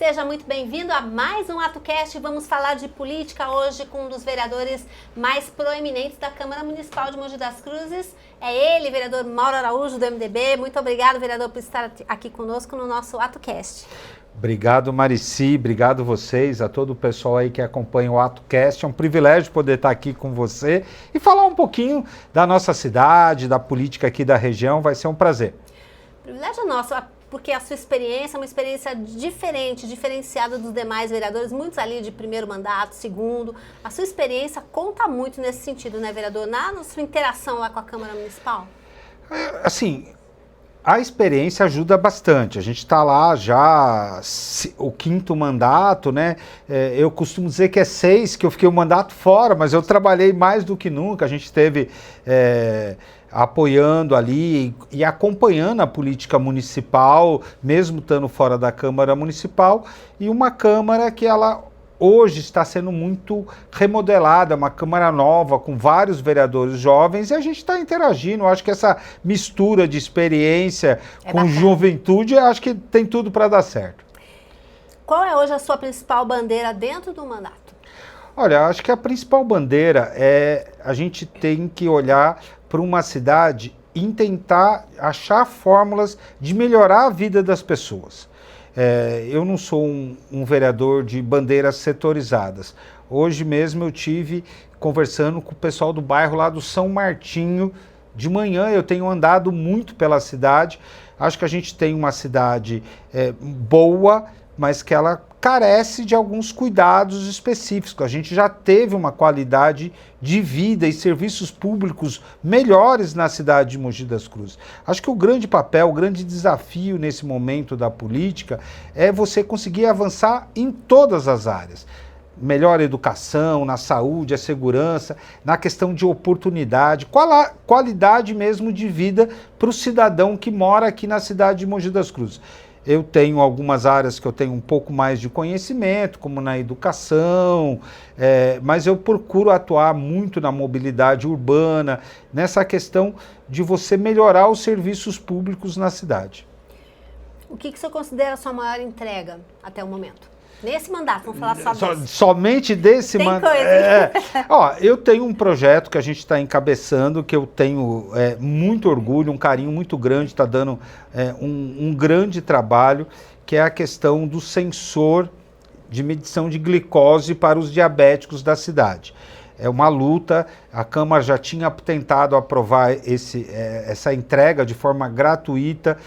Seja muito bem-vindo a mais um AtoCast. Vamos falar de política hoje com um dos vereadores mais proeminentes da Câmara Municipal de Mogi das Cruzes. É ele, vereador Mauro Araújo, do MDB. Muito obrigado, vereador, por estar aqui conosco no nosso AtoCast. Obrigado, Marici, obrigado vocês, a todo o pessoal aí que acompanha o AtoCast. É um privilégio poder estar aqui com você e falar um pouquinho da nossa cidade, da política aqui da região. Vai ser um prazer. Privilégio nosso, porque a sua experiência é uma experiência diferente, diferenciada dos demais vereadores, muitos ali de primeiro mandato, segundo. A sua experiência conta muito nesse sentido, né, vereador? Na sua interação lá com a Câmara Municipal? Assim, a experiência ajuda bastante. A gente está lá já o quinto mandato, né? Eu costumo dizer que é 6, que eu fiquei o mandato fora, mas eu trabalhei mais do que nunca. A gente esteve apoiando ali e acompanhando a política municipal, mesmo estando fora da Câmara Municipal, e uma Câmara que ela hoje está sendo muito remodelada, uma Câmara nova, com vários vereadores jovens, e a gente está interagindo. Eu acho que essa mistura de experiência com bacana. Juventude, eu acho que tem tudo para dar certo. Qual é hoje a sua principal bandeira dentro do mandato? Olha, acho que a principal bandeira é a gente tem que olhar para uma cidade e tentar achar fórmulas de melhorar a vida das pessoas. Eu não sou um vereador de bandeiras setorizadas. Hoje mesmo eu tive conversando com o pessoal do bairro lá do São Martinho. De manhã eu tenho andado muito pela cidade. Acho que a gente tem uma cidade boa, mas que ela carece de alguns cuidados específicos. A gente já teve uma qualidade de vida e serviços públicos melhores na cidade de Mogi das Cruzes. Acho que o grande papel, o grande desafio nesse momento da política é você conseguir avançar em todas as áreas. Melhor educação, na saúde, a segurança, na questão de oportunidade, qualidade mesmo de vida para o cidadão que mora aqui na cidade de Mogi das Cruzes. Eu tenho algumas áreas que eu tenho um pouco mais de conhecimento, como na educação, mas eu procuro atuar muito na mobilidade urbana, nessa questão de você melhorar os serviços públicos na cidade. O que o senhor considera a sua maior entrega até o momento? Nesse mandato, vamos falar só desse. Somente desse mandato. Eu tenho um projeto que a gente está encabeçando, que eu tenho muito orgulho, um carinho muito grande, está dando um grande trabalho, que é a questão do sensor de medição de glicose para os diabéticos da cidade. É uma luta, a Câmara já tinha tentado aprovar essa entrega de forma gratuita,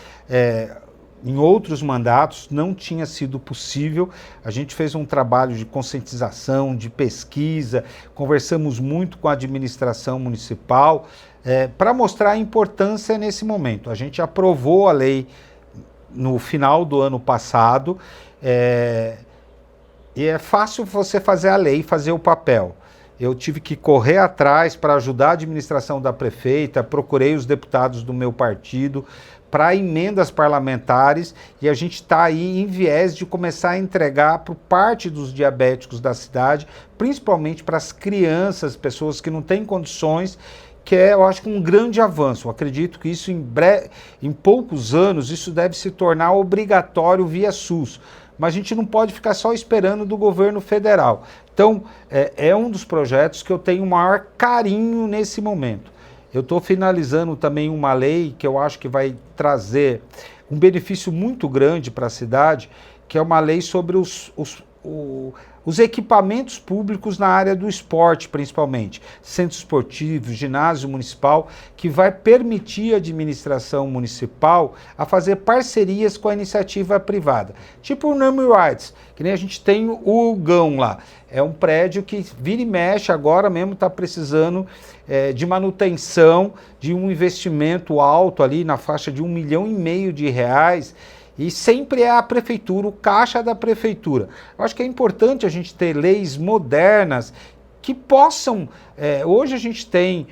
em outros mandatos não tinha sido possível. A gente fez um trabalho de conscientização, de pesquisa, conversamos muito com a administração municipal para mostrar a importância nesse momento. A gente aprovou a lei no final do ano passado e é fácil você fazer a lei e fazer o papel. Eu tive que correr atrás para ajudar a administração da prefeita, procurei os deputados do meu partido para emendas parlamentares, e a gente está aí em viés de começar a entregar por parte dos diabéticos da cidade, principalmente para as crianças, pessoas que não têm condições, que eu acho que um grande avanço. Eu acredito que isso em poucos anos isso deve se tornar obrigatório via SUS. Mas a gente não pode ficar só esperando do governo federal. Então, é um dos projetos que eu tenho o maior carinho nesse momento. Eu estou finalizando também uma lei que eu acho que vai trazer um benefício muito grande para a cidade, que é uma lei sobre os equipamentos públicos na área do esporte, principalmente. Centro esportivo, ginásio municipal, que vai permitir a administração municipal a fazer parcerias com a iniciativa privada. Tipo o Name Rights, que nem a gente tem o Gão lá. É um prédio que vira e mexe, agora mesmo está precisando de manutenção, de um investimento alto ali na faixa de R$1,5 milhão, e sempre é a prefeitura, o caixa da prefeitura. Eu acho que é importante a gente ter leis modernas que possam... hoje a gente tem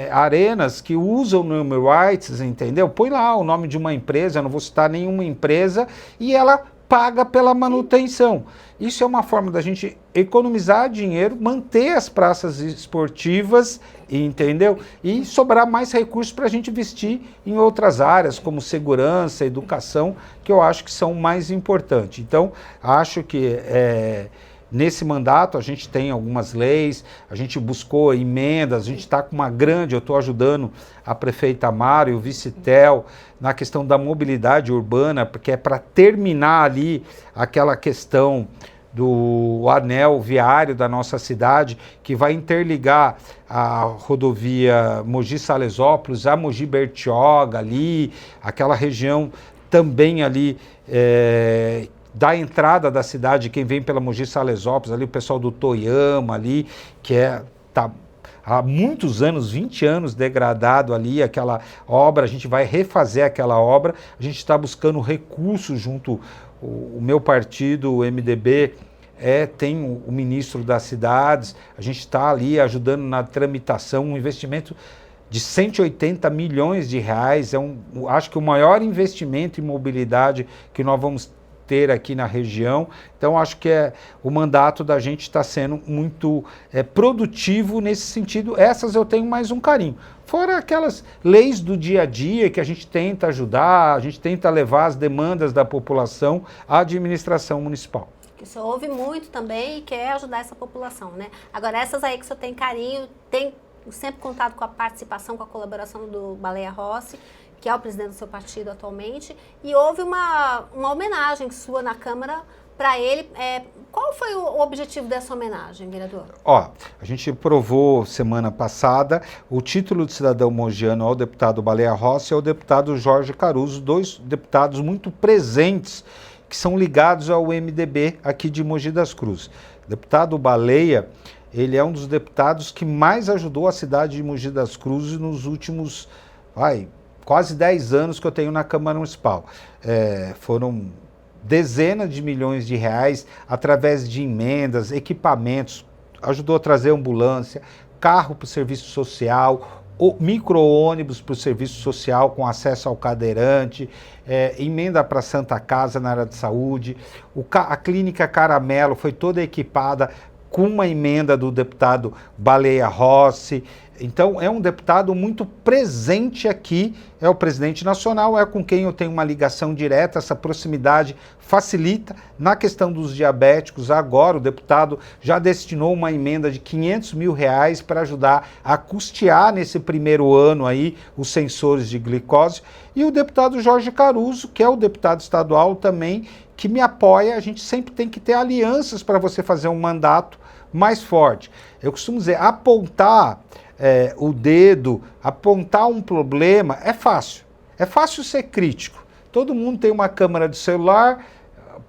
arenas que usam name rights, entendeu? Põe lá o nome de uma empresa, eu não vou citar nenhuma empresa, e ela paga pela manutenção. Isso é uma forma da gente economizar dinheiro, manter as praças esportivas, entendeu? E sobrar mais recursos para a gente investir em outras áreas, como segurança, educação, que eu acho que são mais importantes. Então, acho que nesse mandato a gente tem algumas leis, a gente buscou emendas, a gente está com uma grande, eu estou ajudando a prefeita Amaro e o vice-tel na questão da mobilidade urbana, porque é para terminar ali aquela questão do anel viário da nossa cidade, que vai interligar a rodovia Mogi-Salesópolis a Mogi-Bertioga ali, aquela região também ali da entrada da cidade, quem vem pela Mogi-Salesópolis, ali o pessoal do Toyama ali, que tá há muitos anos, 20 anos degradado ali, aquela obra, a gente vai refazer aquela obra, a gente está buscando recursos junto, o meu partido, o MDB, tem o ministro das cidades, a gente está ali ajudando na tramitação, um investimento de 180 milhões de reais, acho que o maior investimento em mobilidade que nós vamos ter aqui na região. Então acho que o mandato da gente está sendo muito produtivo nesse sentido. Essas eu tenho mais um carinho. Fora aquelas leis do dia a dia que a gente tenta ajudar, a gente tenta levar as demandas da população à administração municipal. Que o senhor ouve muito também e quer ajudar essa população, né? Agora essas aí que o senhor tem carinho, tem sempre contato com a participação, com a colaboração do Baleia Rossi, que é o presidente do seu partido atualmente, e houve uma homenagem sua na Câmara para ele. Qual foi o objetivo dessa homenagem, vereador? A gente provou semana passada o título de cidadão mogiano ao deputado Baleia Rossi e ao deputado Jorge Caruso, dois deputados muito presentes que são ligados ao MDB aqui de Mogi das Cruzes. O deputado Baleia, ele é um dos deputados que mais ajudou a cidade de Mogi das Cruzes nos últimos, quase 10 anos que eu tenho na Câmara Municipal. Foram dezenas de milhões de reais através de emendas, equipamentos, ajudou a trazer ambulância, carro para o serviço social, micro-ônibus para o serviço social com acesso ao cadeirante, emenda para a Santa Casa na área de saúde, a clínica Caramelo foi toda equipada com uma emenda do deputado Baleia Rossi. Então, é um deputado muito presente aqui, é o presidente nacional, é com quem eu tenho uma ligação direta, essa proximidade facilita. Na questão dos diabéticos, agora o deputado já destinou uma emenda de 500 mil reais para ajudar a custear nesse primeiro ano aí os sensores de glicose. E o deputado Jorge Caruso, que é o deputado estadual também, que me apoia. A gente sempre tem que ter alianças para você fazer um mandato mais forte. Eu costumo dizer, apontar o dedo, apontar um problema é fácil. É fácil ser crítico. Todo mundo tem uma câmera de celular,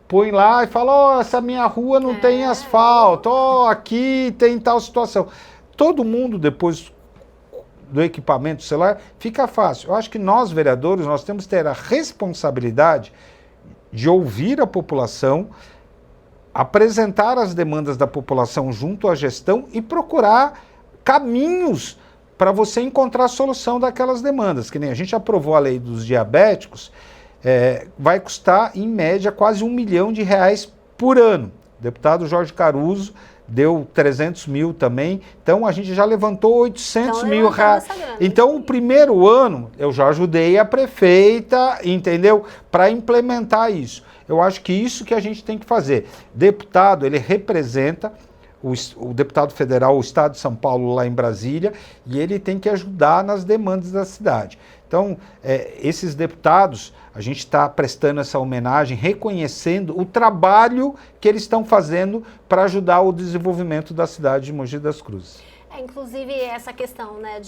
põe lá e fala, essa minha rua não tem asfalto, aqui tem tal situação. Todo mundo, depois do equipamento celular, fica fácil. Eu acho que nós, vereadores, nós temos que ter a responsabilidade de ouvir a população, apresentar as demandas da população junto à gestão e procurar caminhos para você encontrar a solução daquelas demandas. Que nem a gente aprovou a lei dos diabéticos, vai custar em média quase R$1 milhão por ano. O deputado Jorge Caruso deu 300 mil também, então a gente já levantou 800 mil reais. Então o primeiro ano eu já ajudei a prefeita, entendeu? Para implementar isso. Eu acho que isso que a gente tem que fazer. Deputado, ele representa o deputado federal, o Estado de São Paulo lá em Brasília, e ele tem que ajudar nas demandas da cidade. Então, esses deputados, a gente está prestando essa homenagem, reconhecendo o trabalho que eles estão fazendo para ajudar o desenvolvimento da cidade de Mogi das Cruzes. Inclusive, essa questão, né,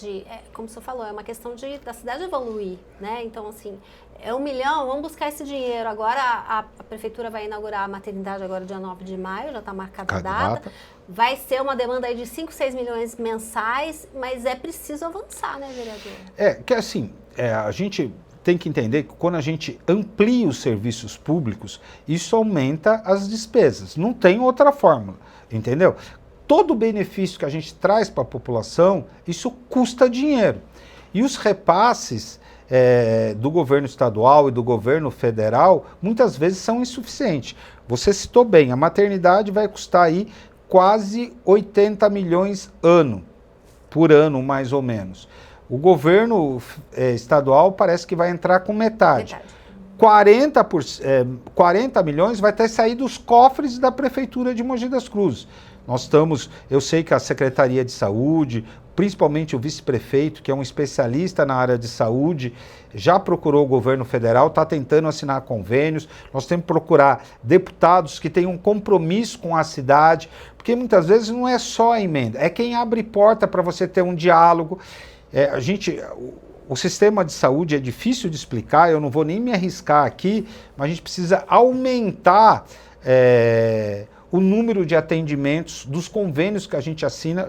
como o senhor falou, é uma questão da cidade evoluir, né? Então, assim, R$1 milhão, vamos buscar esse dinheiro. Agora, a prefeitura vai inaugurar a maternidade agora dia 9 de maio, já está marcada a data. Vai ser uma demanda aí de 5, 6 milhões mensais, mas é preciso avançar, né, vereador? Que assim, a gente tem que entender que quando a gente amplia os serviços públicos, isso aumenta as despesas. Não tem outra fórmula, entendeu? Todo benefício que a gente traz para a população, isso custa dinheiro. E os repasses, do governo estadual e do governo federal, muitas vezes são insuficientes. Você citou bem, a maternidade vai custar aí quase 80 milhões por ano, mais ou menos. O governo estadual parece que vai entrar com metade. 40 milhões vai ter saído dos cofres da Prefeitura de Mogi das Cruzes. Eu sei que a Secretaria de Saúde, principalmente o vice-prefeito, que é um especialista na área de saúde, já procurou o governo federal, está tentando assinar convênios. Nós temos que procurar deputados que tenham um compromisso com a cidade, porque muitas vezes não é só a emenda, é quem abre porta para você ter um diálogo. O sistema de saúde é difícil de explicar, eu não vou nem me arriscar aqui, mas a gente precisa aumentar o número de atendimentos dos convênios que a gente assina.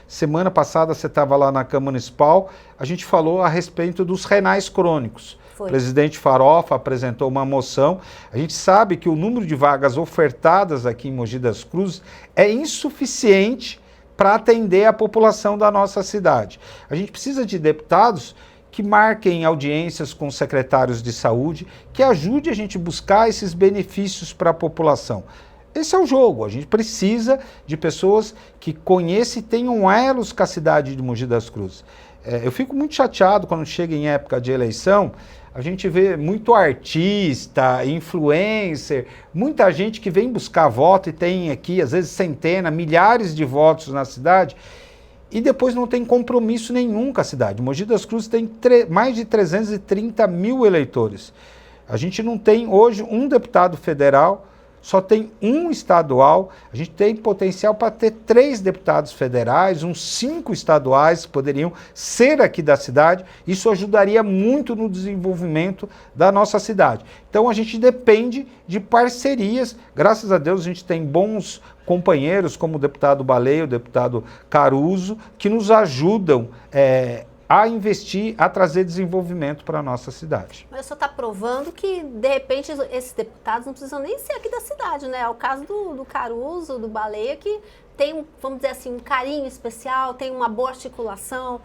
Semana passada, você estava lá na Câmara Municipal, a gente falou a respeito dos renais crônicos. O presidente Farofa apresentou uma moção. A gente sabe que o número de vagas ofertadas aqui em Mogi das Cruzes é insuficiente para atender a população da nossa cidade. A gente precisa de deputados que marquem audiências com secretários de saúde, que ajude a gente a buscar esses benefícios para a população. Esse é o jogo, a gente precisa de pessoas que conheçam e tenham elos com a cidade de Mogi das Cruzes. Eu fico muito chateado quando chega em época de eleição, a gente vê muito artista, influencer, muita gente que vem buscar voto e tem aqui, às vezes, centenas, milhares de votos na cidade, e depois não tem compromisso nenhum com a cidade. Mogi das Cruzes tem mais de 330 mil eleitores. A gente não tem hoje um deputado federal, só tem um estadual. A gente tem potencial para ter 3 deputados federais, uns 5 estaduais que poderiam ser aqui da cidade. Isso ajudaria muito no desenvolvimento da nossa cidade. Então a gente depende de parcerias. Graças a Deus a gente tem bons companheiros como o deputado Baleia, o deputado Caruso, que nos ajudam a investir, a trazer desenvolvimento para a nossa cidade. Mas o senhor está provando que, de repente, esses deputados não precisam nem ser aqui da cidade, né? É o caso do Caruso, do Baleia, que tem, vamos dizer assim, um carinho especial, tem uma boa articulação.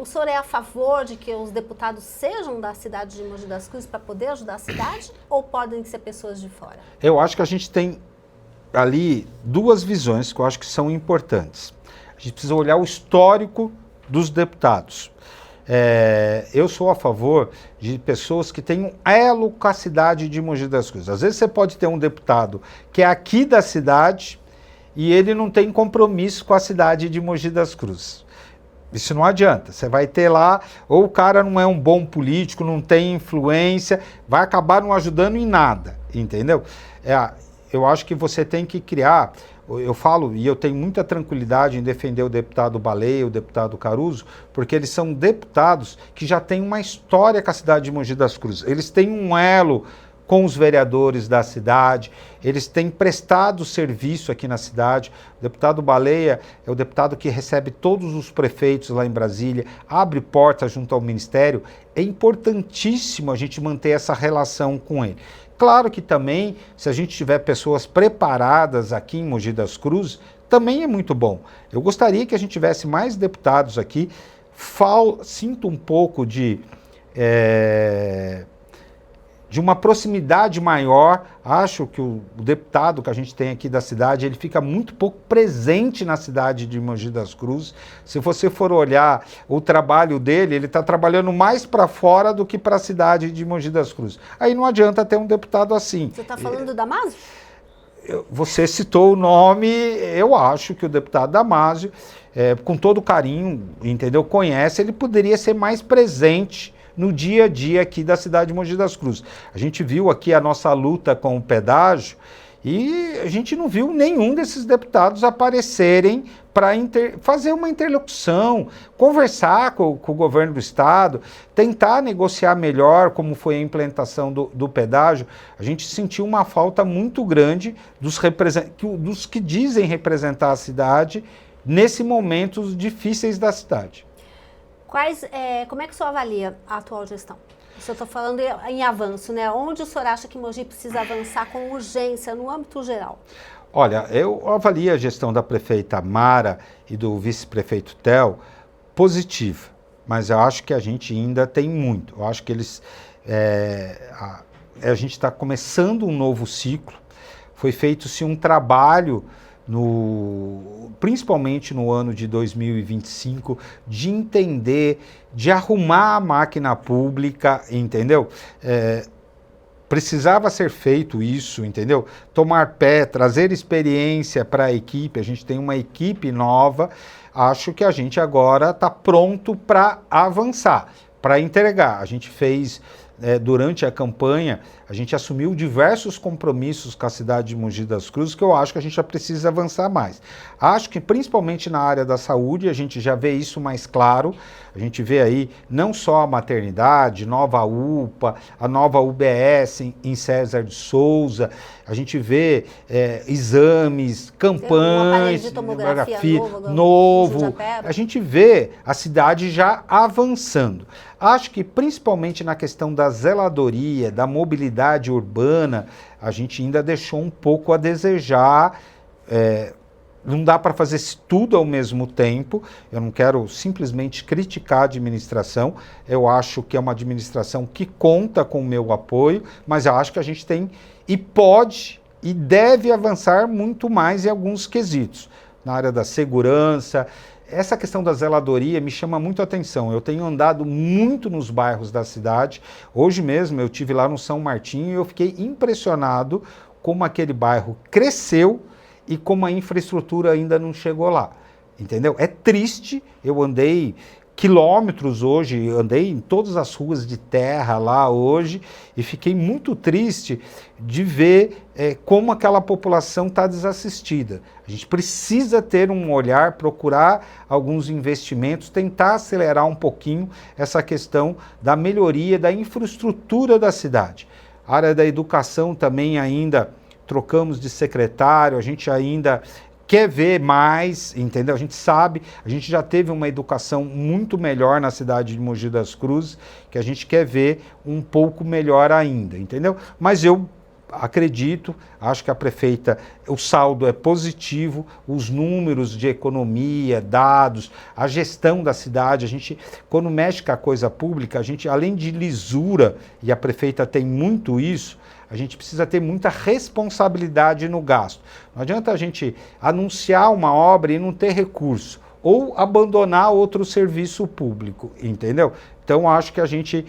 O senhor é a favor de que os deputados sejam da cidade de Mogi das Cruzes para poder ajudar a cidade, ou podem ser pessoas de fora? Eu acho que a gente tem ali 2 visões que eu acho que são importantes. A gente precisa olhar o histórico dos deputados. Eu sou a favor de pessoas que tenham elo com a cidade de Mogi das Cruzes. Às vezes você pode ter um deputado que é aqui da cidade e ele não tem compromisso com a cidade de Mogi das Cruzes. Isso não adianta. Você vai ter lá, ou o cara não é um bom político, não tem influência, vai acabar não ajudando em nada, entendeu? Eu acho que você tem que criar. Eu falo, e eu tenho muita tranquilidade em defender o deputado Baleia, o deputado Caruso, porque eles são deputados que já têm uma história com a cidade de Mogi das Cruzes. Eles têm um elo com os vereadores da cidade, eles têm prestado serviço aqui na cidade. O deputado Baleia é o deputado que recebe todos os prefeitos lá em Brasília, abre portas junto ao Ministério. É importantíssimo a gente manter essa relação com ele. Claro que também, se a gente tiver pessoas preparadas aqui em Mogi das Cruzes, também é muito bom. Eu gostaria que a gente tivesse mais deputados aqui. Sinto um pouco de uma proximidade maior. Acho que o deputado que a gente tem aqui da cidade, ele fica muito pouco presente na cidade de Mogi das Cruzes. Se você for olhar o trabalho dele, ele está trabalhando mais para fora do que para a cidade de Mogi das Cruzes. Aí não adianta ter um deputado assim. Você está falando do Damásio? Você citou o nome. Eu acho que o deputado Damásio, com todo carinho, entendeu? Conhece, ele poderia ser mais presente no dia a dia aqui da cidade de Mogi das Cruzes. A gente viu aqui a nossa luta com o pedágio e a gente não viu nenhum desses deputados aparecerem para fazer uma interlocução, conversar com o governo do estado, tentar negociar melhor como foi a implementação do pedágio. A gente sentiu uma falta muito grande dos que dizem representar a cidade nesses momentos difíceis da cidade. Como é que o senhor avalia a atual gestão? O senhor está falando em avanço, né? Onde o senhor acha que Mogi precisa avançar com urgência no âmbito geral? Olha, eu avalio a gestão da prefeita Mara e do vice-prefeito Theo positiva, mas eu acho que a gente ainda tem muito. Eu acho que a gente está começando um novo ciclo. Foi feito-se um trabalho, principalmente no ano de 2025, de entender, de arrumar a máquina pública, entendeu? Precisava ser feito isso, entendeu? Tomar pé, trazer experiência para a equipe. A gente tem uma equipe nova. Acho que a gente agora está pronto para avançar, para entregar. A gente fez, durante a campanha, a gente assumiu diversos compromissos com a cidade de Mogi das Cruzes, que eu acho que a gente já precisa avançar mais. Acho que principalmente na área da saúde, a gente já vê isso mais claro. A gente vê aí não só a maternidade, nova UPA, a nova UBS em César de Souza, a gente vê exames, campanhas, de tomografia novo. A gente vê a cidade já avançando. Acho que principalmente na questão da zeladoria, da mobilidade urbana, a gente ainda deixou um pouco a desejar. Não dá para fazer tudo ao mesmo tempo. Eu não quero simplesmente criticar a administração. Eu acho que é uma administração que conta com o meu apoio, mas eu acho que a gente tem e pode e deve avançar muito mais em alguns quesitos. Na área da segurança, essa questão da zeladoria me chama muito a atenção. Eu tenho andado muito nos bairros da cidade. Hoje mesmo eu estive lá no São Martinho e eu fiquei impressionado como aquele bairro cresceu e como a infraestrutura ainda não chegou lá, entendeu? É triste, eu andei quilômetros hoje, andei em todas as ruas de terra lá hoje e fiquei muito triste de ver como aquela população está desassistida. A gente precisa ter um olhar, procurar alguns investimentos, tentar acelerar um pouquinho essa questão da melhoria da infraestrutura da cidade. A área da educação também ainda trocamos de secretário, a gente ainda quer ver mais, entendeu? A gente sabe, a gente já teve uma educação muito melhor na cidade de Mogi das Cruzes, que a gente quer ver um pouco melhor ainda, entendeu? Mas eu acredito, acho que a prefeita, o saldo é positivo, os números de economia, dados, a gestão da cidade, a gente, quando mexe com a coisa pública, a gente, além de lisura, e a prefeita tem muito isso, a gente precisa ter muita responsabilidade no gasto. Não adianta a gente anunciar uma obra e não ter recurso, ou abandonar outro serviço público, entendeu? Então, acho que a gente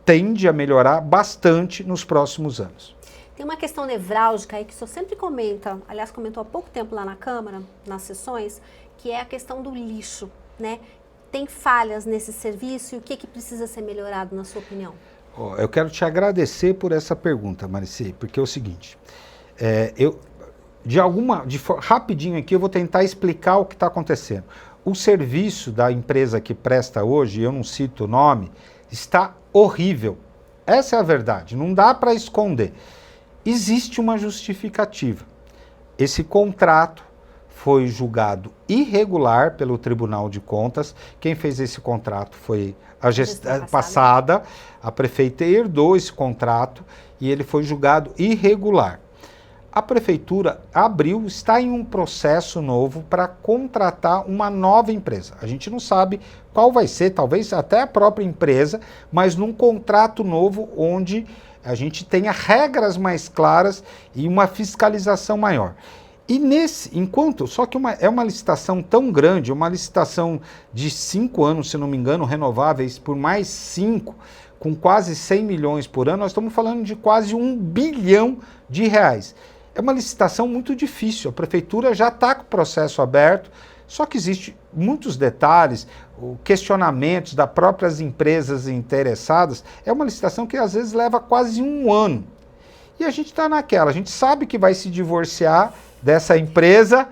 tende a melhorar bastante nos próximos anos. Tem uma questão nevrálgica aí que o senhor sempre comenta, aliás, comentou há pouco tempo lá na Câmara, nas sessões, que é a questão do lixo, né? Tem falhas nesse serviço e o que precisa ser melhorado, na sua opinião? Eu quero te agradecer por essa pergunta, Maricê, porque é o seguinte, rapidinho aqui eu vou tentar explicar o que está acontecendo. O serviço da empresa que presta hoje, eu não cito o nome, está horrível. Essa é a verdade, não dá para esconder. Existe uma justificativa. Esse contrato foi julgado irregular pelo Tribunal de Contas. Quem fez esse contrato foi a gestão passada. A prefeita herdou esse contrato e ele foi julgado irregular. A prefeitura está em um processo novo para contratar uma nova empresa. A gente não sabe qual vai ser, talvez até a própria empresa, mas num contrato novo onde a gente tenha regras mais claras e uma fiscalização maior. E só que é uma licitação tão grande, uma licitação de 5 anos, se não me engano, renováveis por mais 5, com quase 100 milhões por ano, nós estamos falando de quase R$1 bilhão. É uma licitação muito difícil, a prefeitura já está com o processo aberto, só que existem muitos detalhes, questionamentos das próprias empresas interessadas. É uma licitação que às vezes leva quase 1 ano. E a gente está naquela, a gente sabe que vai se divorciar dessa empresa.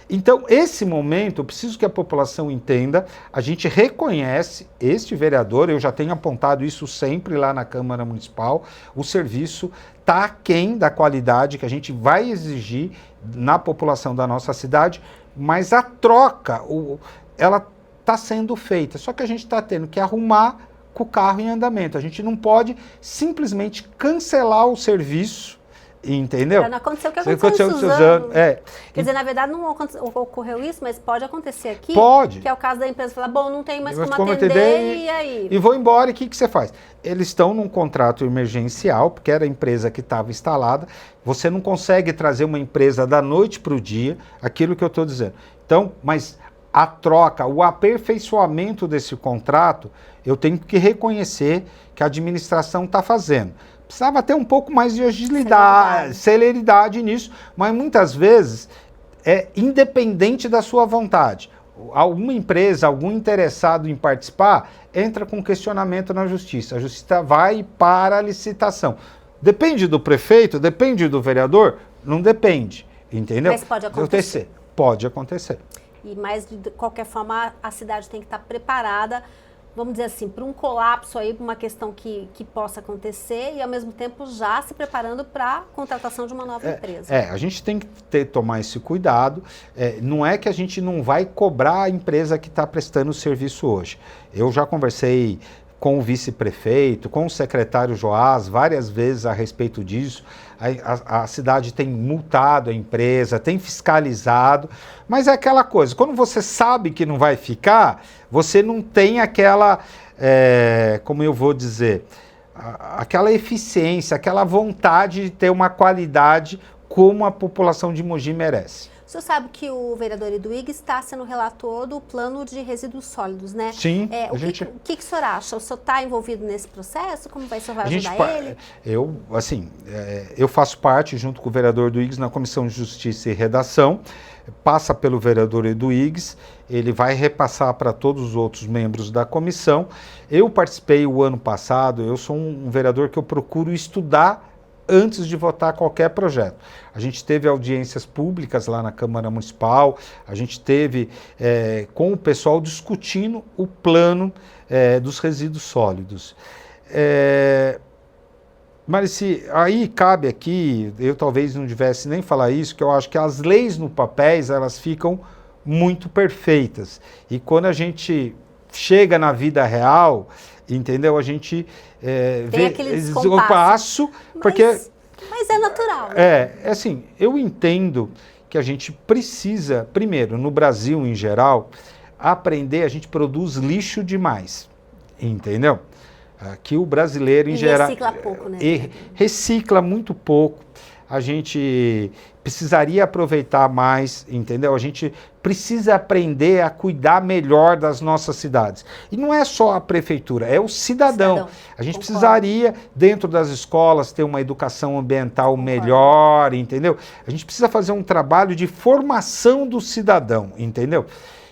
Então, esse momento, eu preciso que a população entenda, a gente reconhece este vereador, eu já tenho apontado isso sempre lá na Câmara Municipal, o serviço está aquém da qualidade que a gente vai exigir na população da nossa cidade, mas a troca, ela está sendo feita, só que a gente está tendo que arrumar com o carro em andamento. A gente não pode simplesmente cancelar o serviço Entendeu? Não aconteceu o que aconteceu em Suzano. Quer dizer, na verdade não ocorreu isso, mas pode acontecer aqui. Pode. Que é o caso da empresa falar, bom, não tem mais como atender, e aí? E vou embora, e o que você faz? Eles estão num contrato emergencial, porque era a empresa que estava instalada. Você não consegue trazer uma empresa da noite para o dia, aquilo que eu estou dizendo. Então, mas a troca, o aperfeiçoamento desse contrato, eu tenho que reconhecer que a administração está fazendo. Precisava ter um pouco mais de agilidade, celeridade nisso, mas muitas vezes é independente da sua vontade. Alguma empresa, algum interessado em participar, entra com questionamento na justiça. A justiça vai para a licitação. Depende do prefeito, depende do vereador? Não depende, entendeu? Mas pode acontecer. Pode acontecer. Mas, de qualquer forma, a cidade tem que estar preparada, vamos dizer assim, para um colapso aí, para uma questão que possa acontecer e, ao mesmo tempo, já se preparando para a contratação de uma nova empresa. A gente tem que tomar esse cuidado. Não é que a gente não vai cobrar a empresa que está prestando o serviço hoje. Eu já conversei com o vice-prefeito, com o secretário Joás, várias vezes a respeito disso. A cidade tem multado a empresa, tem fiscalizado, mas é aquela coisa, quando você sabe que não vai ficar, você não tem aquela, como eu vou dizer, aquela eficiência, aquela vontade de ter uma qualidade como a população de Mogi merece. O senhor sabe que o vereador Eduígues está sendo relator do plano de resíduos sólidos, né? Sim. O que o senhor acha? O senhor está envolvido nesse processo? Como o senhor vai ajudar ele? Eu faço parte, junto com o vereador Eduígues, na Comissão de Justiça e Redação. Passa pelo vereador Eduígues, ele vai repassar para todos os outros membros da comissão. Eu participei o ano passado, eu sou um vereador que eu procuro estudar antes de votar qualquer projeto. A gente teve audiências públicas lá na Câmara Municipal, a gente teve com o pessoal discutindo o plano dos resíduos sólidos. Marici, aí cabe aqui, eu talvez não devesse nem falar isso, que eu acho que as leis no papéis, elas ficam muito perfeitas. E quando a gente chega na vida real, entendeu? A gente vê aquele descompasso, porque... Mas é natural. Né? Assim, eu entendo que a gente precisa, primeiro, no Brasil em geral, aprender, a gente produz lixo demais, entendeu? Aqui o brasileiro em geral... recicla pouco, né? Recicla muito pouco. A gente precisaria aproveitar mais, entendeu? A gente precisa aprender a cuidar melhor das nossas cidades. E não é só a prefeitura, é o cidadão. A gente precisaria, dentro das escolas, ter uma educação ambiental melhor, entendeu? A gente precisa fazer um trabalho de formação do cidadão, entendeu?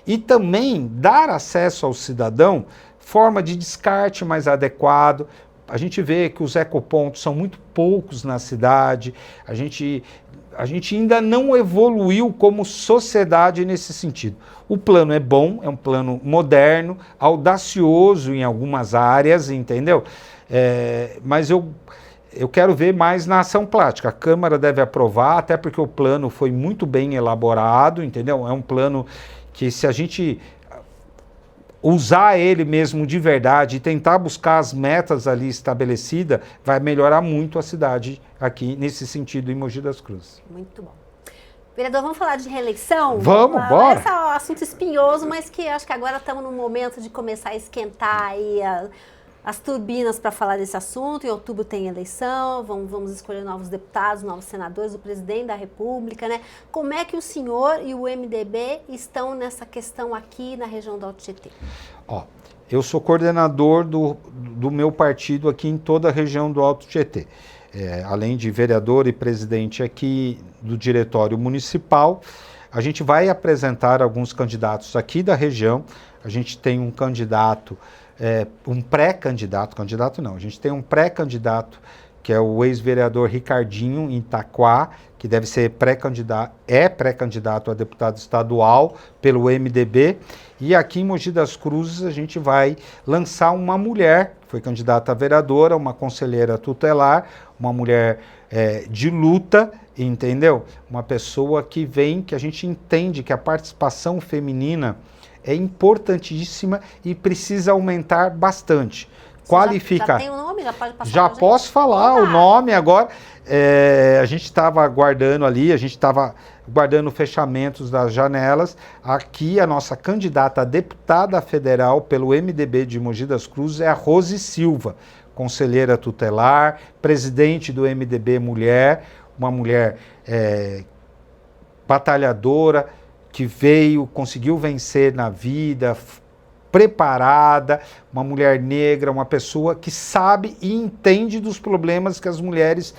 E também dar acesso ao cidadão, forma de descarte mais adequado. A gente vê que os ecopontos são muito poucos na cidade, a gente ainda não evoluiu como sociedade nesse sentido. O plano é bom, é um plano moderno, audacioso em algumas áreas, entendeu? Mas eu quero ver mais na ação prática. A Câmara deve aprovar, até porque o plano foi muito bem elaborado, entendeu? É um plano que, se a gente usar ele mesmo de verdade e tentar buscar as metas ali estabelecidas, vai melhorar muito a cidade aqui, nesse sentido, em Mogi das Cruzes. Muito bom. Vereador, vamos falar de reeleição? Vamos, bora! Esse é um assunto espinhoso, mas que acho que agora estamos no momento de começar a esquentar aí as turbinas para falar desse assunto. Em outubro tem eleição, vamos escolher novos deputados, novos senadores, o presidente da República, né? Como é que o senhor e o MDB estão nessa questão aqui na região do Alto Tietê? Eu sou coordenador do meu partido aqui em toda a região do Alto Tietê. Além de vereador e presidente aqui do diretório municipal, a gente vai apresentar alguns candidatos aqui da região. A gente tem um candidato, um pré-candidato, a gente tem um pré-candidato, que é o ex-vereador Ricardinho, em Itaquá, que deve ser pré-candidato a deputado estadual pelo MDB. E aqui em Mogi das Cruzes a gente vai lançar uma mulher, que foi candidata a vereadora, uma conselheira tutelar, uma mulher de luta, entendeu? Uma pessoa que a gente entende que a participação feminina é importantíssima e precisa aumentar bastante. Qualificar. Já tem o nome? Já pode passar? Já posso falar o nome agora. a gente estava aguardando ali, a gente estava guardando fechamentos das janelas. Aqui a nossa candidata a deputada federal pelo MDB de Mogi das Cruzes é a Rose Silva, conselheira tutelar, presidente do MDB Mulher, uma mulher batalhadora, que conseguiu vencer na vida, preparada, uma mulher negra, uma pessoa que sabe e entende dos problemas que as mulheres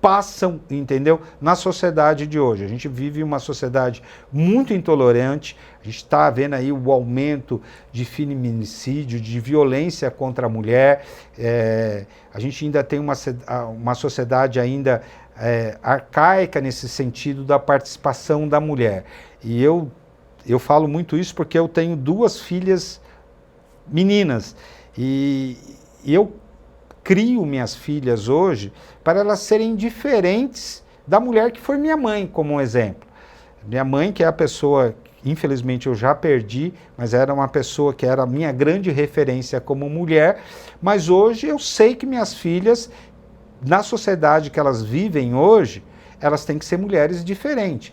passam, entendeu? Na sociedade de hoje. A gente vive uma sociedade muito intolerante, a gente está vendo aí o aumento de feminicídio, de violência contra a mulher, a gente ainda tem uma sociedade ainda arcaica nesse sentido da participação da mulher. E eu falo muito isso porque eu tenho 2 filhas meninas e eu crio minhas filhas hoje para elas serem diferentes da mulher que foi minha mãe, como um exemplo. Minha mãe, que é a pessoa, infelizmente eu já perdi, mas era uma pessoa que era a minha grande referência como mulher, mas hoje eu sei que minhas filhas, na sociedade que elas vivem hoje, elas têm que ser mulheres diferentes.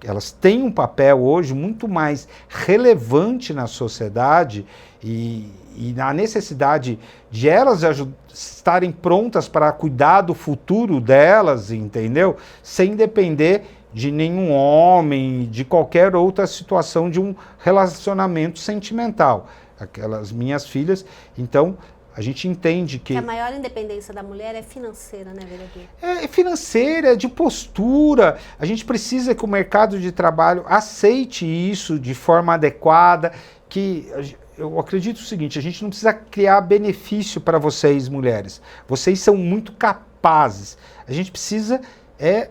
Elas têm um papel hoje muito mais relevante na sociedade e na necessidade de elas estarem prontas para cuidar do futuro delas, entendeu? Sem depender de nenhum homem, de qualquer outra situação de um relacionamento sentimental. Aquelas minhas filhas, então, a gente entende que... A maior independência da mulher é financeira, né, vereador? É financeira, é de postura. A gente precisa que o mercado de trabalho aceite isso de forma adequada, que... Eu acredito o seguinte, a gente não precisa criar benefício para vocês, mulheres. Vocês são muito capazes. A gente precisa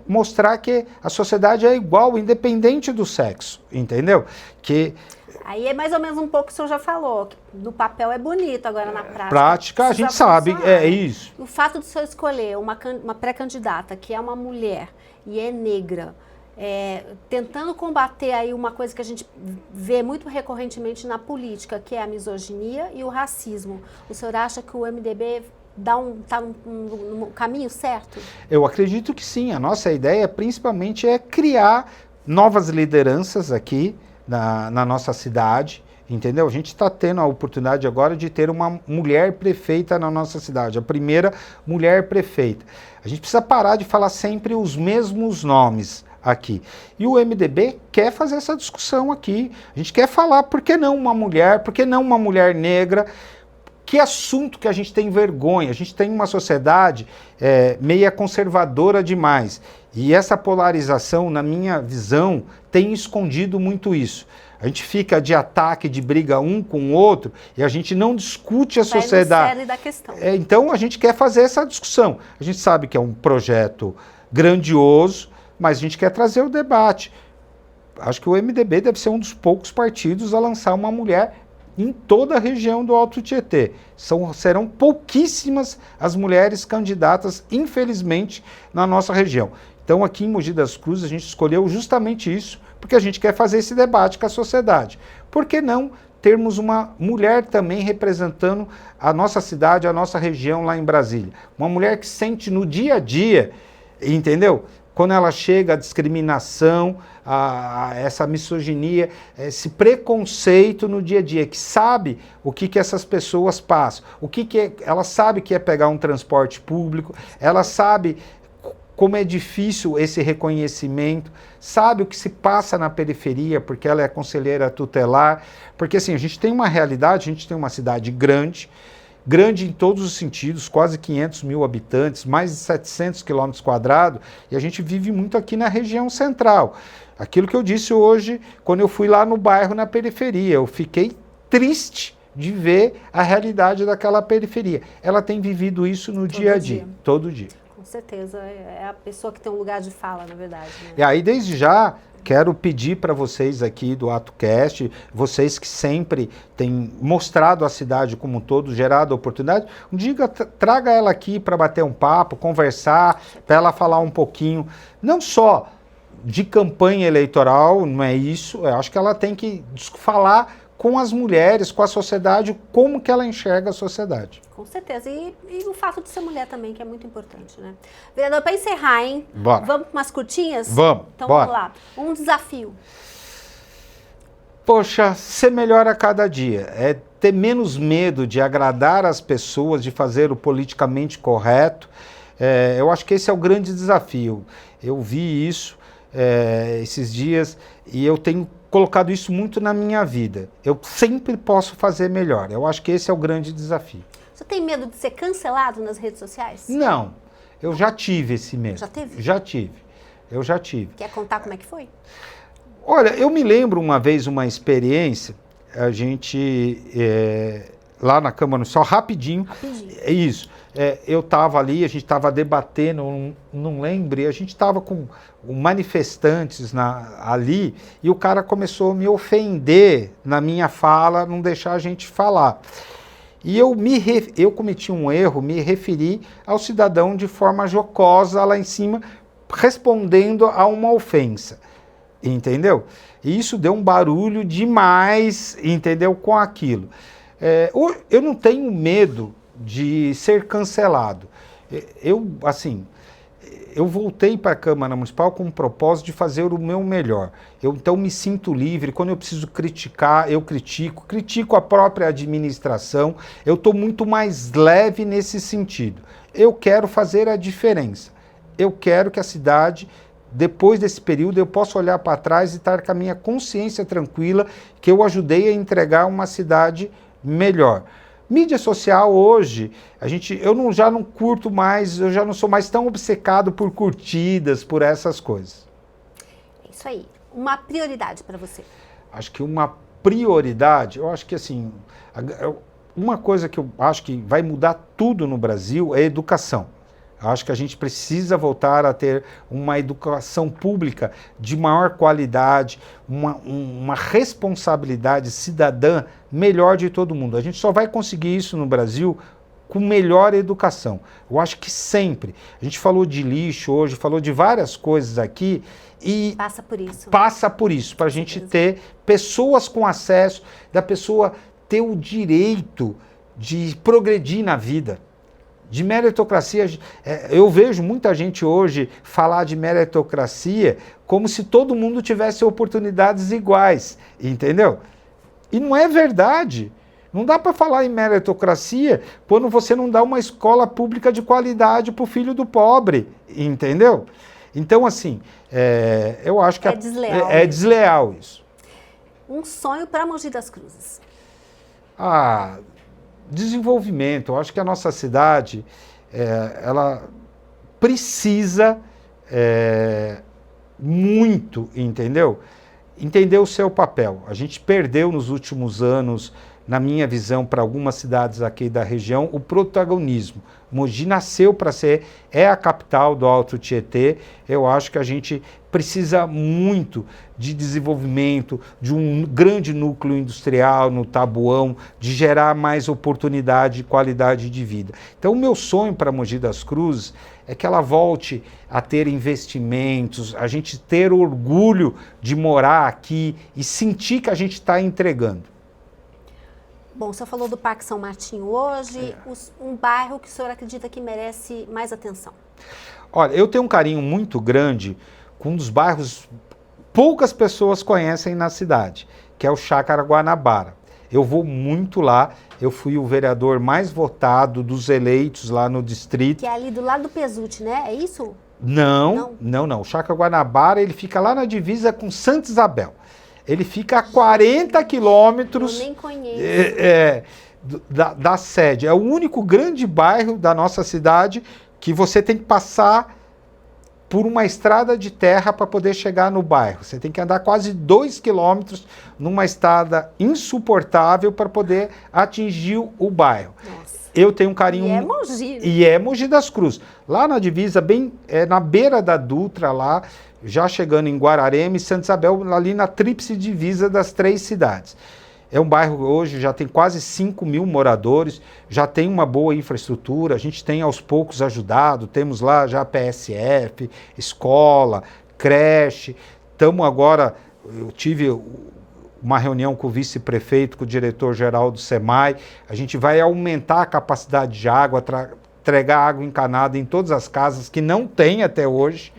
mostrar que a sociedade é igual, independente do sexo, entendeu? Que... Aí é mais ou menos um pouco o que o senhor já falou, que no papel é bonito, agora na prática... Prática, a gente sabe, é isso. O fato de o senhor escolher uma pré-candidata que é uma mulher e é negra, tentando combater aí uma coisa que a gente vê muito recorrentemente na política, que é a misoginia e o racismo. O senhor acha que o MDB está no caminho certo? Eu acredito que sim. A nossa ideia principalmente é criar novas lideranças aqui na nossa cidade, entendeu? A gente está tendo a oportunidade agora de ter uma mulher prefeita na nossa cidade, a primeira mulher prefeita. A gente precisa parar de falar sempre os mesmos nomes aqui. E o MDB quer fazer essa discussão aqui. A gente quer falar, por que não uma mulher, por que não uma mulher negra? Que assunto que a gente tem vergonha. A gente tem uma sociedade meia conservadora demais. E essa polarização, na minha visão, tem escondido muito isso. A gente fica de ataque, de briga um com o outro, e a gente não discute a sociedade. No cerne da questão. Então a gente quer fazer essa discussão. A gente sabe que é um projeto grandioso, mas a gente quer trazer o debate. Acho que o MDB deve ser um dos poucos partidos a lançar uma mulher em toda a região do Alto Tietê. Serão pouquíssimas as mulheres candidatas, infelizmente, na nossa região. Então, aqui em Mogi das Cruzes, a gente escolheu justamente isso, porque a gente quer fazer esse debate com a sociedade. Por que não termos uma mulher também representando a nossa cidade, a nossa região lá em Brasília? Uma mulher que sente no dia a dia, entendeu? Quando ela chega, a discriminação, essa misoginia, esse preconceito no dia a dia, que sabe o que essas pessoas passam, ela sabe que é pegar um transporte público, ela sabe como é difícil esse reconhecimento, sabe o que se passa na periferia, porque ela é conselheira tutelar, porque assim, a gente tem uma realidade, a gente tem uma cidade grande em todos os sentidos, quase 500 mil habitantes, mais de 700 quilômetros quadrados, e a gente vive muito aqui na região central. Aquilo que eu disse hoje, quando eu fui lá no bairro, na periferia, eu fiquei triste de ver a realidade daquela periferia. Ela tem vivido isso no dia a dia, todo dia. Com certeza, é a pessoa que tem um lugar de fala, na verdade. Né? E aí, desde já, quero pedir para vocês aqui do AtoCast, vocês que sempre têm mostrado a cidade como um todo, gerado oportunidade, traga ela aqui para bater um papo, conversar, para ela falar um pouquinho, não só de campanha eleitoral, não é isso, eu acho que ela tem que falar com as mulheres, com a sociedade, como que ela enxerga a sociedade. Com certeza. E o fato de ser mulher também, que é muito importante, né? Vereador, para encerrar, hein? Bora. Vamos para umas curtinhas? Vamos. Então bora. vamos lá. Um desafio. Poxa, ser melhor a cada dia. É ter menos medo de agradar as pessoas, de fazer o politicamente correto. Eu acho que esse é o grande desafio. Eu vi isso esses dias e eu tenho colocado isso muito na minha vida. Eu sempre posso fazer melhor. Eu acho que esse é o grande desafio. Você tem medo de ser cancelado nas redes sociais? Não, eu já tive esse medo. Já teve? Eu já tive. Quer contar como é que foi? Olha, eu me lembro uma vez uma experiência, a gente, lá na Câmara Municipal, rapidinho. É isso. Eu estava ali, a gente estava debatendo, não lembro, e a gente estava com manifestantes ali, e o cara começou a me ofender na minha fala, não deixar a gente falar. E eu cometi um erro, me referi ao cidadão de forma jocosa lá em cima, respondendo a uma ofensa. Entendeu? E isso deu um barulho demais, entendeu? Com aquilo. Eu não tenho medo de ser cancelado. Eu voltei para a Câmara Municipal com o propósito de fazer o meu melhor. Eu então me sinto livre. Quando eu preciso criticar, eu critico a própria administração. Eu estou muito mais leve nesse sentido. Eu quero fazer a diferença. Eu quero que a cidade, depois desse período, eu possa olhar para trás e estar com a minha consciência tranquila que eu ajudei a entregar uma cidade melhor. Mídia social hoje, eu já não curto mais, eu já não sou mais tão obcecado por curtidas, por essas coisas. É isso aí. Uma prioridade para você? Acho que uma prioridade, eu acho que assim, uma coisa que eu acho que vai mudar tudo no Brasil é a educação. Acho que a gente precisa voltar a ter uma educação pública de maior qualidade, uma responsabilidade cidadã melhor de todo mundo. A gente só vai conseguir isso no Brasil com melhor educação. Eu acho que sempre. A gente falou de lixo hoje, falou de várias coisas aqui e passa por isso. Passa por isso, para a gente ter pessoas com acesso, da pessoa ter o direito de progredir na vida. De meritocracia, eu vejo muita gente hoje falar de meritocracia como se todo mundo tivesse oportunidades iguais, entendeu? E não é verdade. Não dá para falar em meritocracia quando você não dá uma escola pública de qualidade para o filho do pobre, entendeu? Então, assim, eu acho que é desleal isso. Um sonho para Mogi das Cruzes? Desenvolvimento. Eu acho que a nossa cidade, ela precisa muito, entendeu? Entender o seu papel. A gente perdeu nos últimos anos, na minha visão, para algumas cidades aqui da região, o protagonismo. Mogi nasceu para ser, a capital do Alto Tietê. Eu acho que a gente precisa muito de desenvolvimento, de um grande núcleo industrial no Taboão, de gerar mais oportunidade e qualidade de vida. Então, o meu sonho para Mogi das Cruzes é que ela volte a ter investimentos, a gente ter orgulho de morar aqui e sentir que a gente está entregando. Bom, o senhor falou do Parque São Martinho hoje, um bairro que o senhor acredita que merece mais atenção? Olha, eu tenho um carinho muito grande com um dos bairros poucas pessoas conhecem na cidade, que é o Chácara Guanabara. Eu vou muito lá, eu fui o vereador mais votado dos eleitos lá no distrito. Que é ali do lado do Pesuti, né? É isso? Não. O Chácara Guanabara, ele fica lá na divisa com Santa Isabel. Ele fica a 40 quilômetros. Eu nem conheço. Da sede. É o único grande bairro da nossa cidade que você tem que passar por uma estrada de terra para poder chegar no bairro. Você tem que andar quase 2 quilômetros numa estrada insuportável para poder atingir o bairro. Nossa. Eu tenho um carinho... E é Mogi. E é Mogi das Cruzes. Lá na divisa, bem na beira da Dutra, lá, já chegando em Guararema e Santa Isabel, ali na tríplice divisa das 3 cidades. É um bairro hoje, já tem quase 5 mil moradores, já tem uma boa infraestrutura, a gente tem aos poucos ajudado, temos lá já PSF, escola, creche, estamos agora, eu tive uma reunião com o vice-prefeito, com o diretor-geral do SEMAI. A gente vai aumentar a capacidade de água, entregar água encanada em todas as casas, que não tem até hoje,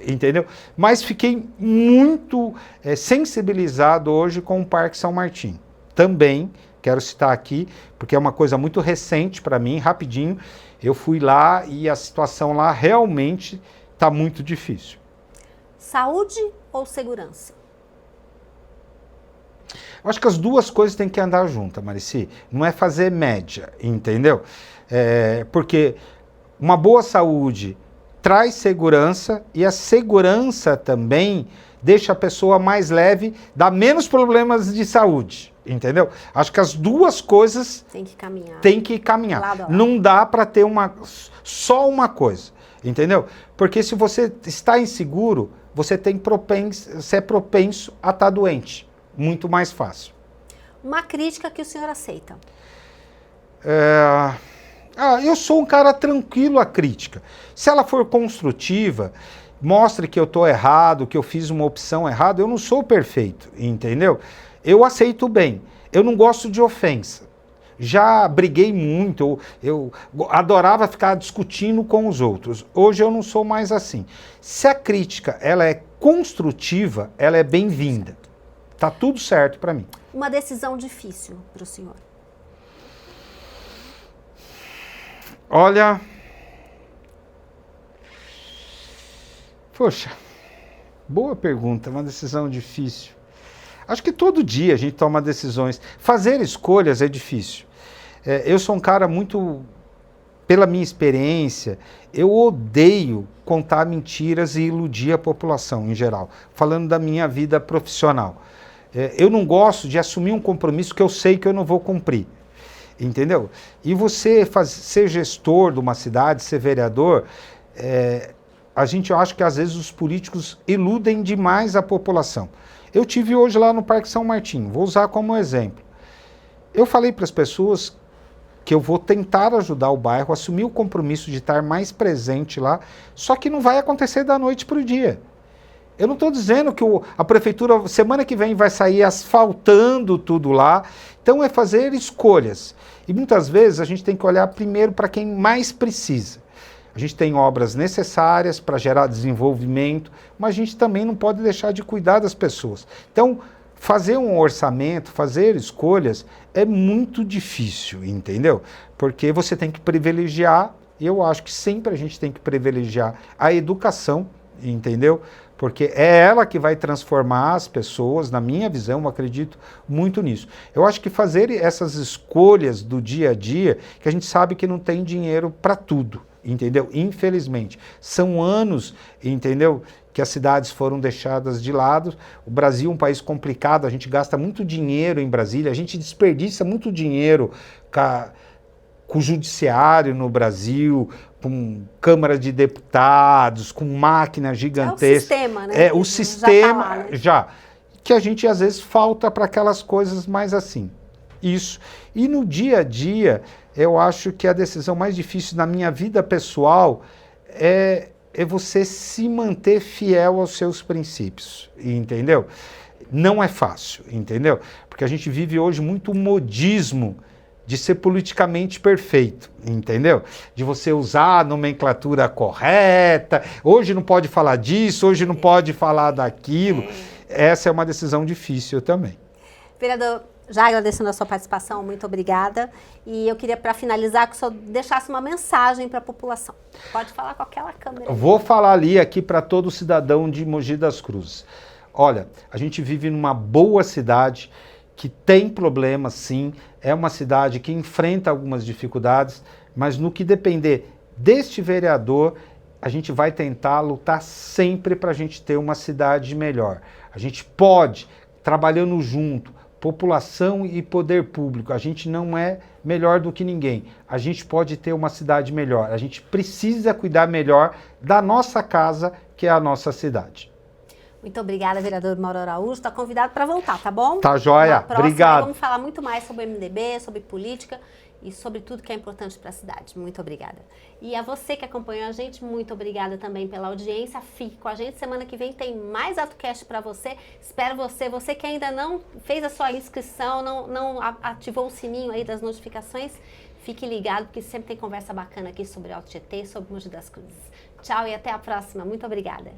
entendeu? Mas fiquei muito sensibilizado hoje com o Parque São Martim. Também quero citar aqui, porque é uma coisa muito recente para mim, rapidinho. Eu fui lá e a situação lá realmente está muito difícil. Saúde ou segurança? Eu acho que as duas coisas têm que andar juntas, Marici. Não é fazer média, entendeu? Porque uma boa saúde traz segurança e a segurança também deixa a pessoa mais leve, dá menos problemas de saúde, entendeu? Acho que as duas coisas têm que caminhar. Lado a lado. Não dá para ter só uma coisa, entendeu? Porque se você está inseguro, você é propenso a estar doente. Muito mais fácil. Uma crítica que o senhor aceita? Eu sou um cara tranquilo à crítica. Se ela for construtiva, mostre que eu estou errado, que eu fiz uma opção errada, eu não sou perfeito, entendeu? Eu aceito bem. Eu não gosto de ofensa. Já briguei muito, eu adorava ficar discutindo com os outros. Hoje eu não sou mais assim. Se a crítica ela é construtiva, ela é bem-vinda. Tá tudo certo para mim. Uma decisão difícil para o senhor? Olha, poxa, boa pergunta, uma decisão difícil. Acho que todo dia a gente toma decisões. Fazer escolhas é difícil. Eu sou um cara muito, pela minha experiência, eu odeio contar mentiras e iludir a população em geral, falando da minha vida profissional. Eu não gosto de assumir um compromisso que eu sei que eu não vou cumprir, entendeu? E você ser gestor de uma cidade, ser vereador, eu acho que às vezes os políticos iludem demais a população. Eu tive hoje lá no Parque São Martim, vou usar como exemplo. Eu falei para as pessoas que eu vou tentar ajudar o bairro, assumir o compromisso de estar mais presente lá, só que não vai acontecer da noite para o dia. Eu não estou dizendo que a prefeitura, semana que vem, vai sair asfaltando tudo lá. Então, é fazer escolhas. E muitas vezes a gente tem que olhar primeiro para quem mais precisa. A gente tem obras necessárias para gerar desenvolvimento, mas a gente também não pode deixar de cuidar das pessoas. Então, fazer um orçamento, fazer escolhas é muito difícil, entendeu? Porque você tem que privilegiar, e eu acho que sempre a gente tem que privilegiar a educação, entendeu? Porque é ela que vai transformar as pessoas, na minha visão, eu acredito muito nisso. Eu acho que fazer essas escolhas do dia a dia, que a gente sabe que não tem dinheiro para tudo, entendeu? Infelizmente. São anos, entendeu, que as cidades foram deixadas de lado. O Brasil é um país complicado, a gente gasta muito dinheiro em Brasília, a gente desperdiça muito dinheiro com o judiciário no Brasil, com Câmara de Deputados, com máquina gigantesca. É o sistema, né? O sistema, já tá lá, né? já. Que a gente às vezes falta para aquelas coisas mais assim. Isso. E no dia a dia, eu acho que a decisão mais difícil na minha vida pessoal é você se manter fiel aos seus princípios, entendeu? Não é fácil, entendeu? Porque a gente vive hoje muito modismo de ser politicamente perfeito, entendeu? De você usar a nomenclatura correta, hoje não pode falar disso, hoje não pode falar daquilo. Essa é uma decisão difícil também. Vereador, já agradecendo a sua participação, muito obrigada. E eu queria, para finalizar, que o senhor deixasse uma mensagem para a população. Pode falar com aquela câmera. Eu vou falar aqui para todo cidadão de Mogi das Cruzes. Olha, a gente vive numa boa cidade, que tem problemas sim, é uma cidade que enfrenta algumas dificuldades, mas no que depender deste vereador, a gente vai tentar lutar sempre para a gente ter uma cidade melhor. A gente pode, trabalhando junto, população e poder público, a gente não é melhor do que ninguém. A gente pode ter uma cidade melhor. A gente precisa cuidar melhor da nossa casa, que é a nossa cidade. Muito obrigada, vereador Mauro Araújo. Está convidado para voltar, tá bom? Tá joia. Obrigado. Vamos falar muito mais sobre o MDB, sobre política e sobre tudo que é importante para a cidade. Muito obrigada. E a você que acompanhou a gente, muito obrigada também pela audiência. Fique com a gente, semana que vem tem mais AutoCast para você. Espero você que ainda não fez a sua inscrição, não ativou o sininho aí das notificações, fique ligado, porque sempre tem conversa bacana aqui sobre Alto Tietê, sobre Mogi das Cruzes. Tchau e até a próxima. Muito obrigada.